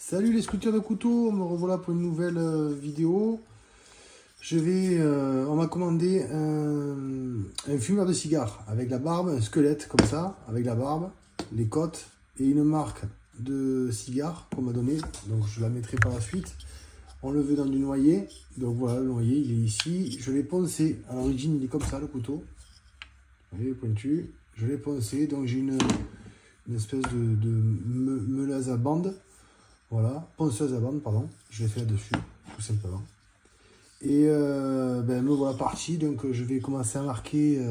Salut les sculpteurs de couteaux, me revoilà pour une nouvelle vidéo. On m'a commandé un fumeur de cigares avec la barbe, un squelette comme ça, avec la barbe, les côtes et une marque de cigares qu'on m'a donné. Donc je la mettrai par la suite. On le veut dans du noyer. Donc voilà, le noyer il est ici. Je l'ai poncé. À l'origine il est comme ça le couteau. Vous voyez, pointu. Je l'ai poncé. Donc j'ai une espèce de meuleuse à bande. Voilà, ponceuse à bande, pardon. Je l'ai fait là-dessus, tout simplement. Et me voilà parti. Donc je vais commencer à marquer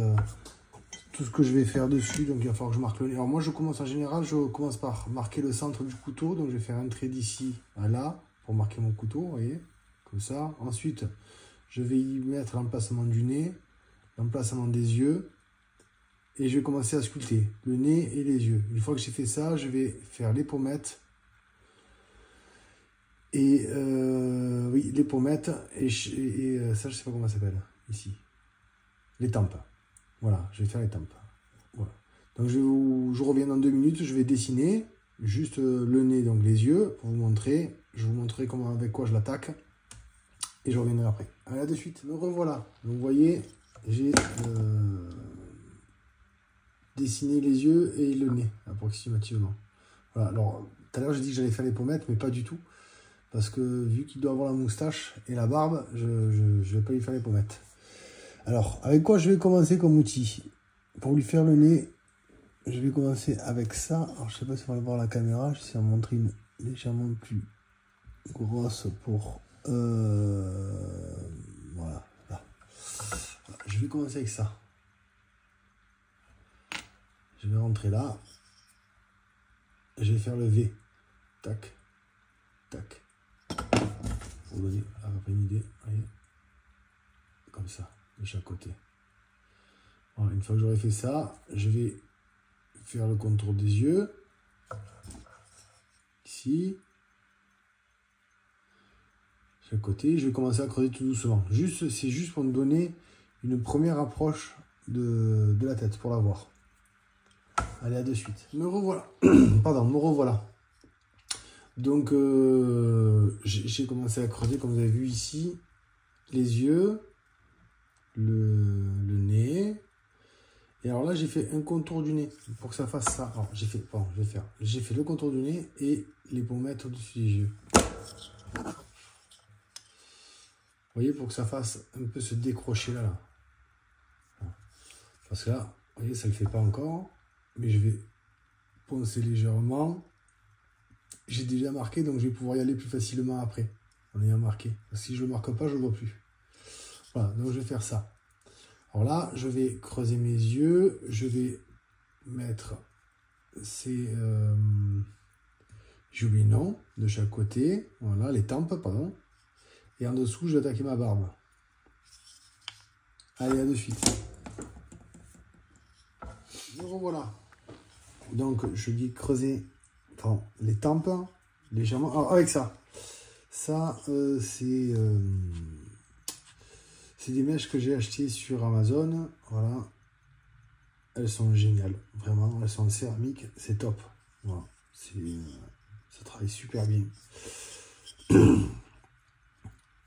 tout ce que je vais faire dessus. Donc il va falloir que je marque le nez. Alors moi je commence en général, je commence par marquer le centre du couteau. Donc je vais faire un trait d'ici à là pour marquer mon couteau, vous voyez, comme ça. Ensuite, je vais y mettre l'emplacement du nez, l'emplacement des yeux. Et je vais commencer à sculpter le nez et les yeux. Une fois que j'ai fait ça, je vais faire les pommettes. Et oui, les pommettes, et ça, je sais pas comment ça s'appelle, ici. Les tempes. Voilà, je vais faire les tempes. Voilà. Donc, je reviens dans 2 minutes, je vais dessiner juste le nez, donc les yeux, pour vous montrer. Je vais vous montrer avec quoi je l'attaque. Et je reviendrai après. Allez, à de suite. Me revoilà. Donc, vous voyez, j'ai dessiné les yeux et le nez, approximativement. Voilà, alors, tout à l'heure, j'ai dit que j'allais faire les pommettes, mais pas du tout. Parce que vu qu'il doit avoir la moustache et la barbe, je ne vais pas lui faire les pommettes. Alors, avec quoi je vais commencer comme outil? Pour lui faire le nez, je vais commencer avec ça. Alors, je ne sais pas si on va le voir à la caméra. J'essaie de montrer une légèrement plus grosse pour... voilà, là. Je vais commencer avec ça. Je vais rentrer là. Je vais faire le V. Tac, tac. Pour vous donner à peu près une idée, voyez, comme ça, de chaque côté. Voilà, une fois que j'aurai fait ça, je vais faire le contour des yeux, ici, chaque côté. Je vais commencer à creuser tout doucement. C'est juste pour me donner une première approche de la tête, pour la voir. Allez, à de suite. Me revoilà. Pardon, me revoilà. Donc, j'ai commencé à creuser, comme vous avez vu ici, les yeux, le nez. Et alors là, j'ai fait un contour du nez pour que ça fasse ça. Alors, j'ai fait le contour du nez et les pommettes au-dessus des yeux. Vous voyez, pour que ça fasse un peu ce décrocher là. Parce que là, vous voyez, ça ne le fait pas encore. Mais je vais poncer légèrement. J'ai déjà marqué, donc je vais pouvoir y aller plus facilement après, en ayant marqué. Parce que si je ne le marque pas, je ne le vois plus. Voilà, donc je vais faire ça. Alors là, je vais creuser mes yeux. Je vais mettre ces jubilants de chaque côté. Voilà, les tempes, pardon. Et en dessous, je vais attaquer ma barbe. Allez, à de suite. Me revoilà. Donc, je dis creuser les tempes légèrement. Alors, avec ça. Ça, c'est des mèches que j'ai achetées sur Amazon. Voilà. Elles sont géniales. Vraiment, elles sont en céramique. C'est top. Voilà. Ça travaille super bien.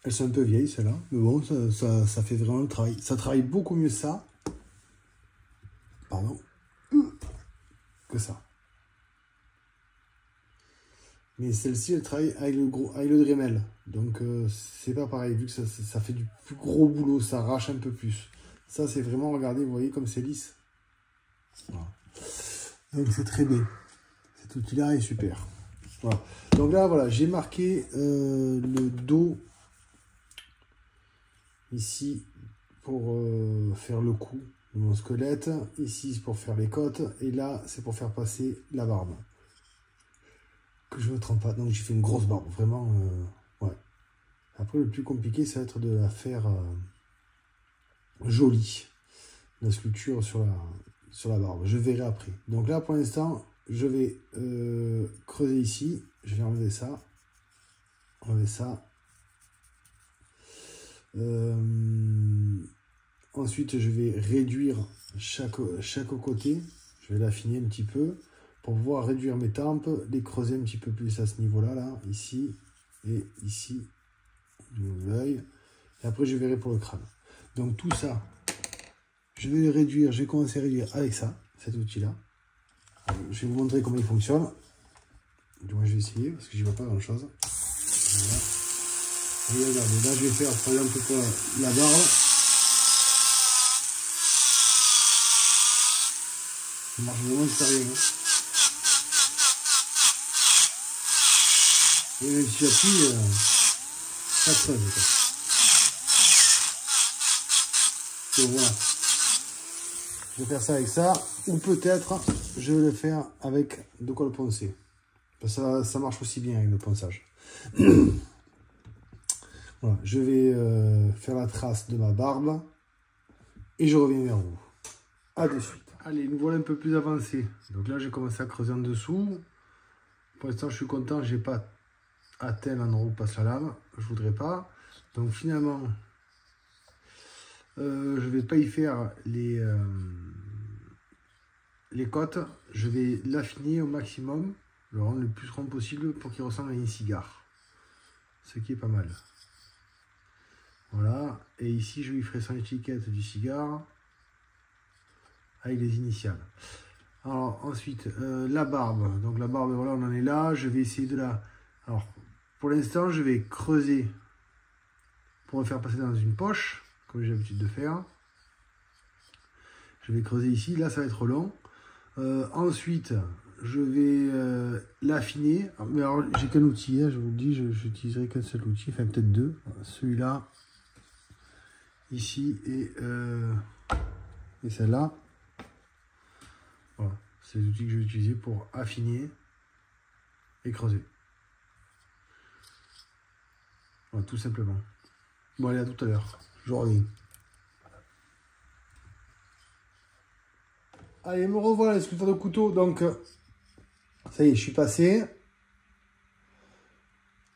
Elles sont un peu vieilles, celles-là. Mais bon, ça fait vraiment le travail. Ça travaille beaucoup mieux ça. Pardon. Que ça. Mais celle-ci, elle travaille avec le Dremel. Donc, c'est pas pareil. Vu que ça fait du plus gros boulot, ça arrache un peu plus. Ça, c'est vraiment, regardez, vous voyez comme c'est lisse. Voilà. Donc, c'est très bien. Cet outil-là est super. Voilà. Donc là, voilà, j'ai marqué le dos ici pour faire le cou de mon squelette. Ici, c'est pour faire les côtes. Et là, c'est pour faire passer la barbe. Que je ne me trompe pas. Donc, j'ai fait une grosse barbe. Vraiment, ouais. Après, le plus compliqué, ça va être de la faire jolie. La sculpture sur la barbe. Je verrai après. Donc là, pour l'instant, je vais creuser ici. Je vais enlever ça. Enlever ça. Ensuite, je vais réduire chaque côté. Je vais l'affiner un petit peu pour pouvoir réduire mes tempes, les creuser un petit peu plus à ce niveau-là, là, ici et ici, de l'œil. Et après, je verrai pour le crâne. Donc tout ça, je vais le réduire, je vais commencer à réduire avec ça, cet outil-là. Je vais vous montrer comment il fonctionne. Du moins, je vais essayer, parce que je ne vois pas grand-chose. Voilà. Et regardez, là, je vais faire, par exemple, pour la barbe. Ça marche vraiment super bien. Hein. Et même si j'appuie, ça creuse. Donc voilà. Je vais faire ça avec ça. Ou peut-être, je vais le faire avec de quoi le poncer. Parce que ça marche aussi bien avec le ponçage. Voilà. Je vais faire la trace de ma barbe. Et je reviens vers vous. A de suite. Allez, nous voilà un peu plus avancés. Donc là, j'ai commencé à creuser en dessous. Pour l'instant, je suis content. Je n'ai pas atteint l'endroit où passe la lame. Je voudrais pas. Donc finalement, je ne vais pas y faire les côtes. Je vais l'affiner au maximum, le rendre le plus rond possible pour qu'il ressemble à une cigare. Ce qui est pas mal. Voilà. Et ici, je lui ferai son étiquette du cigare avec les initiales. Alors ensuite, la barbe. Donc la barbe, voilà, on en est là. Je vais essayer de la... Alors, pour l'instant, je vais creuser pour le faire passer dans une poche, comme j'ai l'habitude de faire. Je vais creuser ici. Là, ça va être long. Ensuite, je vais l'affiner. Mais alors, j'ai qu'un outil, hein, je vous le dis, je n'utiliserai qu'un seul outil, enfin peut-être deux. Celui-là, ici, et celle-là. Voilà, c'est les outils que je vais utiliser pour affiner et creuser. Voilà, tout simplement. Bon, allez, à tout à l'heure. Je reviens. Allez, me revoilà, le sculpteur de couteau. Donc, ça y est, je suis passé.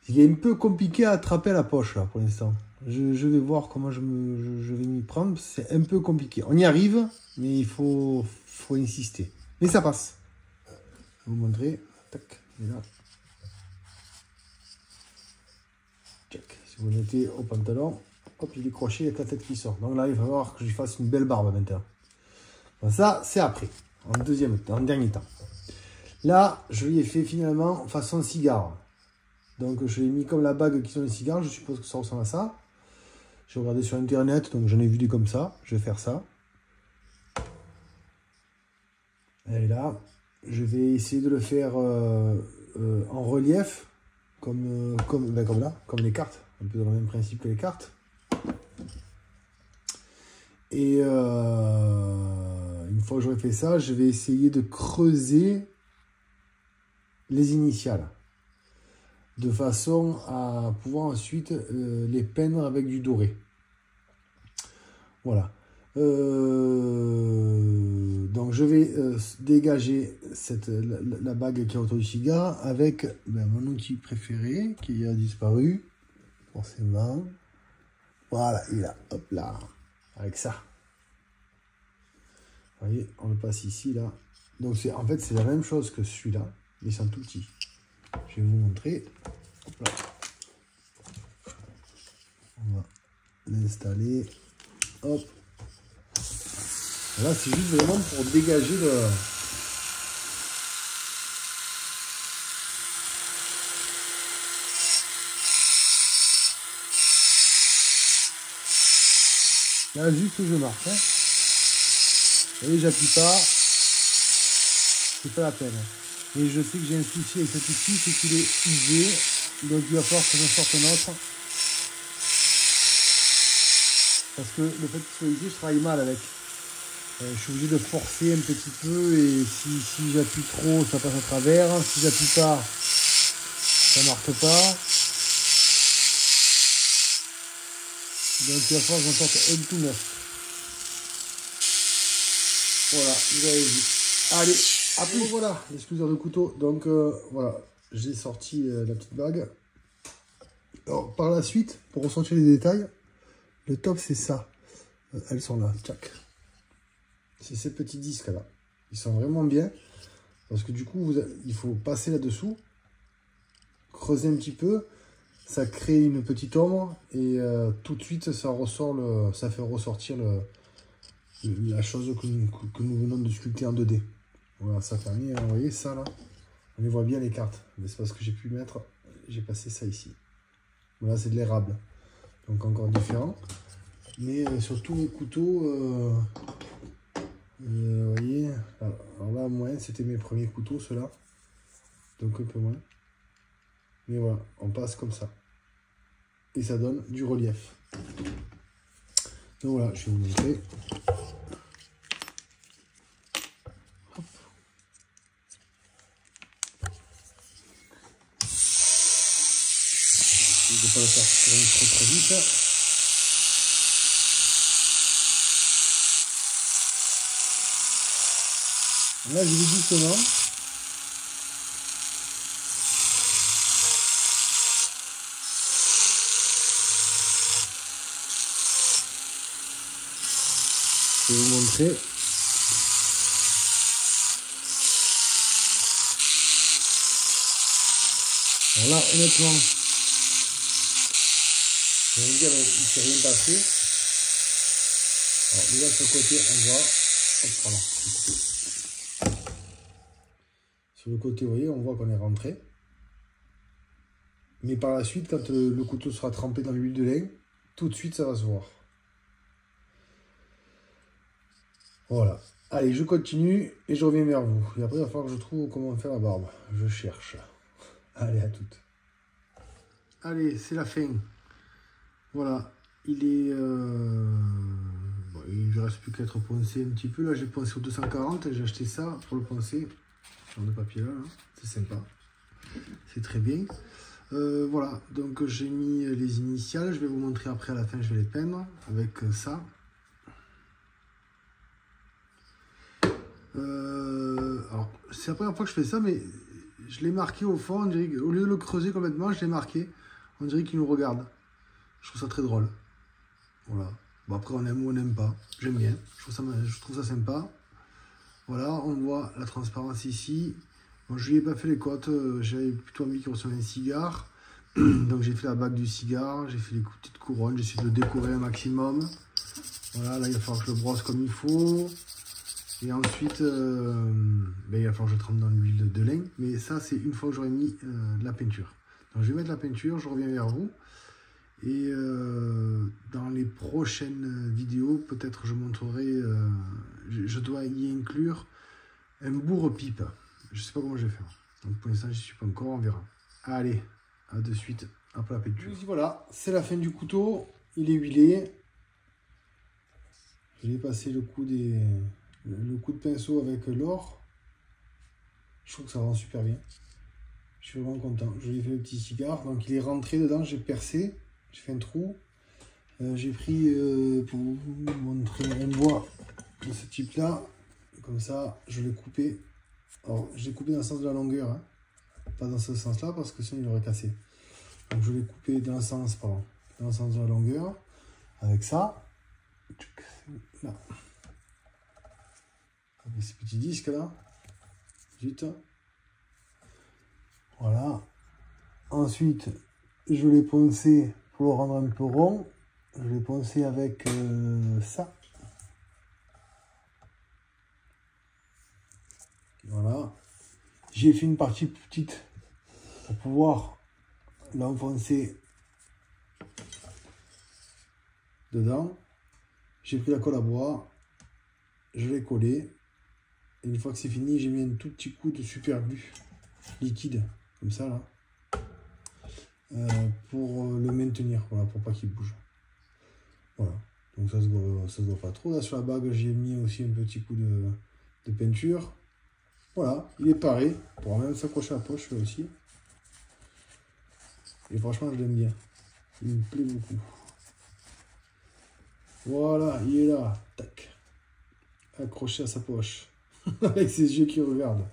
Il est un peu compliqué à attraper à la poche, là, pour l'instant. Je vais voir comment je vais m'y prendre. C'est un peu compliqué. On y arrive, mais il faut insister. Mais ça passe. Je vais vous montrer. Tac, et là. Check. Si vous mettez au pantalon, hop, il est croché, il y a que la tête qui sort. Donc là, il va falloir que je fasse une belle barbe maintenant. Bon, ça, c'est après, en dernier temps. Là, je lui ai fait finalement façon cigare. Donc, je l'ai mis comme la bague qui sont les cigares. Je suppose que ça ressemble à ça. J'ai regardé sur Internet, donc j'en ai vu des comme ça. Je vais faire ça. Et là, je vais essayer de le faire en relief, comme là, comme les cartes. Un peu dans le même principe que les cartes. Et une fois que j'aurai fait ça, je vais essayer de creuser les initiales. De façon à pouvoir ensuite les peindre avec du doré. Voilà. Donc je vais dégager la bague qui est autour du cigare avec mon outil préféré qui a disparu. Forcément. Voilà, il est là. Hop là. Avec ça. Vous voyez, on le passe ici, là. Donc en fait, c'est la même chose que celui-là, mais c'est un tout petit. Je vais vous montrer. Hop là. On va l'installer. Hop. Là, c'est juste vraiment pour dégager le... Là, juste je marque. Hein. Vous voyez, j'appuie pas. C'est pas la peine. Et je sais que j'ai un souci avec cet outil, c'est qu'il est usé. Donc il va falloir que j'en sorte un autre. Parce que le fait qu'il soit usé, je travaille mal avec. Je suis obligé de forcer un petit peu. Et si j'appuie trop, ça passe à travers. Si j'appuie pas, ça marque pas. Donc il va falloir que j'en sorte un tout neuf. Voilà, vous avez vu. Allez, après voilà, l'excluseur de couteau. Donc voilà, j'ai sorti la petite bague. Alors par la suite, pour ressortir les détails, le top c'est ça. Elles sont là, tchac. C'est ces petits disques là. Ils sont vraiment bien. Parce que du coup, il faut passer là-dessous, creuser un petit peu, ça crée une petite ombre et tout de suite, ça fait ressortir la chose que nous venons de sculpter en 2D. Voilà, ça permet, vous voyez ça là, on les voit bien les cartes. L'espace que j'ai pu mettre, j'ai passé ça ici. Voilà, c'est de l'érable, donc encore différent. Mais sur tous mes couteaux, vous voyez, alors là, moins, c'était mes premiers couteaux, ceux-là. Donc un peu moins. Mais voilà, on passe comme ça. Et ça donne du relief. Donc voilà, je vais vous montrer. Hop. Je ne vais pas le faire tourner trop vite. Là, je vais doucement. Je vais vous montrer. Alors là, honnêtement, je vais vous dire, il ne s'est rien passé. Alors déjà, de ce côté, on voit. Hop, pardon. Sur le côté, vous voyez, on voit qu'on est rentré. Mais par la suite, quand le couteau sera trempé dans l'huile de lin, tout de suite, ça va se voir. Voilà. Allez, je continue et je reviens vers vous. Et après, il va falloir que je trouve comment faire la barbe. Je cherche. Allez, à toutes. Allez, c'est la fin. Voilà. Il est... Bon, il ne reste plus qu'à être poncé un petit peu. Là, j'ai poncé au 240. J'ai acheté ça pour le poncer. Genre de papier là. C'est sympa. C'est très bien. Voilà. Donc, j'ai mis les initiales. Je vais vous montrer après à la fin. Je vais les peindre avec ça. Alors, c'est la première fois que je fais ça, mais je l'ai marqué au fond, on dirait, au lieu de le creuser complètement, je l'ai marqué. On dirait qu'il nous regarde. Je trouve ça très drôle. Voilà. Bon, après, on aime ou on n'aime pas. J'aime bien. Je trouve ça sympa. Voilà, on voit la transparence ici. Bon, je lui ai pas fait les côtes. J'avais plutôt envie qu'il ressemble à un cigare. Donc, j'ai fait la bague du cigare. J'ai fait les petites couronnes. J'essaie de le décorer un maximum. Voilà, là, il va falloir que je le brosse comme il faut. Et ensuite, il va falloir que je trempe dans l'huile de lin. Mais ça, c'est une fois que j'aurai mis de la peinture. Donc, je vais mettre la peinture, je reviens vers vous. Et dans les prochaines vidéos, peut-être je montrerai, je dois y inclure un bourre-pipe. Je ne sais pas comment je vais faire. Donc, pour l'instant, je n'y suis pas encore, on verra. Allez, à de suite, après la peinture. Voilà, c'est la fin du couteau. Il est huilé. Je vais passer le coup de pinceau avec l'or. Je trouve que ça rend super bien. Je suis vraiment content. Je lui ai fait le petit cigare. Donc il est rentré dedans, j'ai percé. J'ai fait un trou. J'ai pris, pour vous montrer un bois de ce type là. Comme ça, je l'ai coupé. Alors, j'ai coupé dans le sens de la longueur. Hein. Pas dans ce sens là parce que sinon il aurait cassé. Donc je l'ai coupé dans le sens, pardon, dans le sens de la longueur. Avec ça. Là. Avec ces petits disques là. Zut. Voilà. Ensuite, je l'ai poncé pour le rendre un peu rond. Je l'ai poncé avec ça. Voilà. J'ai fait une partie petite pour pouvoir l'enfoncer dedans. J'ai pris la colle à bois. Je l'ai collé. Et une fois que c'est fini, j'ai mis un tout petit coup de super glue liquide, comme ça là, pour le maintenir, voilà, pour pas qu'il bouge. Voilà, donc ça se voit pas trop. Là sur la bague, j'ai mis aussi un petit coup de peinture. Voilà, il est paré. On pourra même s'accrocher à la poche aussi. Et franchement, je l'aime bien. Il me plaît beaucoup. Voilà, il est là. Tac. Accroché à sa poche. Avec ses yeux qui regardent.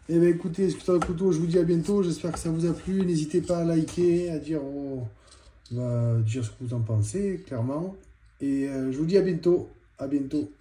Et bien écoutez, Sculpteur de couteau, je vous dis à bientôt. J'espère que ça vous a plu. N'hésitez pas à liker, à dire, dire ce que vous en pensez, clairement. Et je vous dis à bientôt. À bientôt.